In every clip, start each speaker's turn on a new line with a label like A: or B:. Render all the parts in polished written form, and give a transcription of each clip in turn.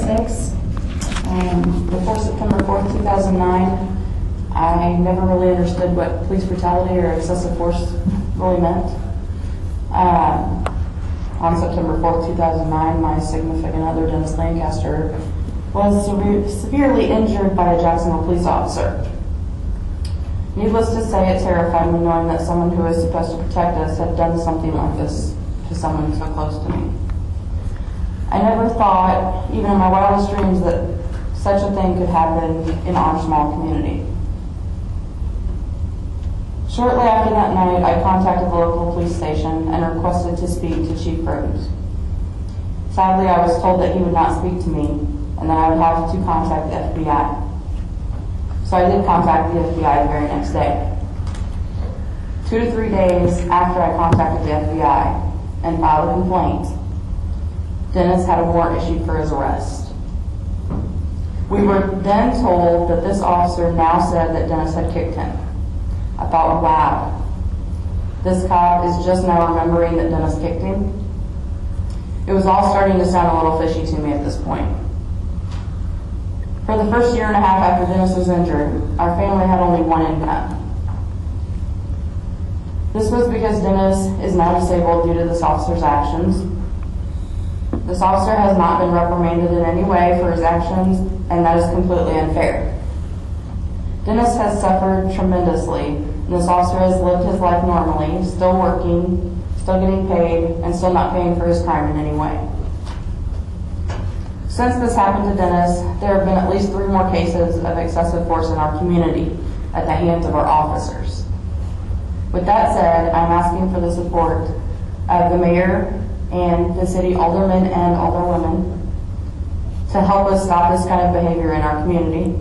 A: 6. Before September 4th, 2009, I never really understood what police brutality or excessive force really meant. On September 4th, 2009, my significant other, Dennis Lancaster, was severely injured by a Jacksonville police officer. Needless to say, it terrified me knowing that someone who was supposed to protect us had done something like this to someone so close to me. I never thought, even in my wildest dreams, that such a thing could happen in our small community. Shortly after that night, I contacted the local police station and requested to speak to Chief Burns. Sadly, I was told that he would not speak to me and that I would have to contact the FBI. So I did contact the FBI the very next day. 2 to 3 days after I contacted the FBI and filed a complaint, Dennis had a warrant issued for his arrest. We were then told that this officer now said that Dennis had kicked him. I thought, wow, this cop is just now remembering that Dennis kicked him. It was all starting to sound a little fishy to me at this point. For the first year and a half after Dennis was injured, our family had only one income. This was because Dennis is now disabled due to this officer's actions. This officer has not been reprimanded in any way for his actions, and that is completely unfair. Dennis has suffered tremendously, and this officer has lived his life normally, still working, still getting paid, and still not paying for his crime in any way. Since this happened to Dennis, there have been at least 3 more cases of excessive force in our community at the hands of our officers. With that said, I'm asking for the support of the mayor and the city aldermen and alderwomen to help us stop this kind of behavior in our community.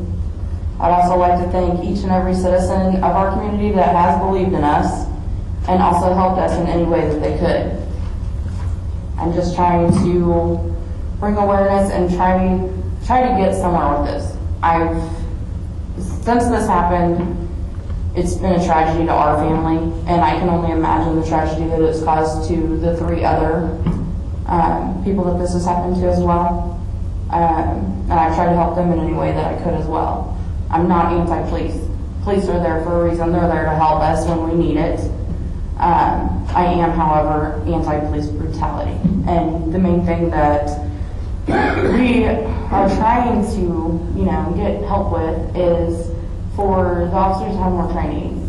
A: I'd also like to thank each and every citizen of our community that has believed in us and also helped us in any way that they could. I'm just trying to bring awareness and try to get somewhere with this. Since this happened, it's been a tragedy to our family, and I can only imagine the tragedy that it's caused to the 3 other people that this has happened to as well. And I've tried to help them in any way that I could as well. I'm not anti-police. Police are there for a reason. They're there to help us when we need it. I am, however, anti-police brutality. And the main thing that we are trying to, get help with is for the officers to have more training.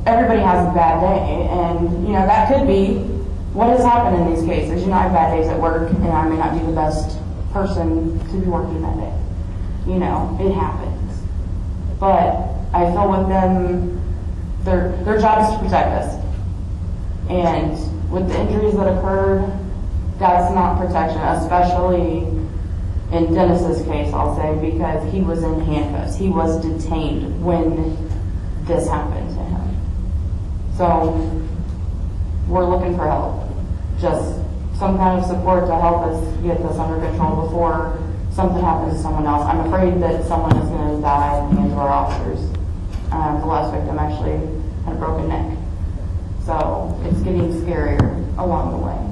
A: Everybody has a bad day, and that could be what has happened in these cases. I have bad days at work, and I may not be the best person to be working that day. It happens. But I feel with them, their job is to protect us. And with the injuries that occurred, that's not protection, especially in Dennis's case, I'll say, because he was in handcuffs. He was detained when this happened to him. So we're looking for help. Just some kind of support to help us get this under control before something happens to someone else. I'm afraid that someone is going to die at the hands of our officers. The last victim actually had a broken neck. So it's getting scarier along the way.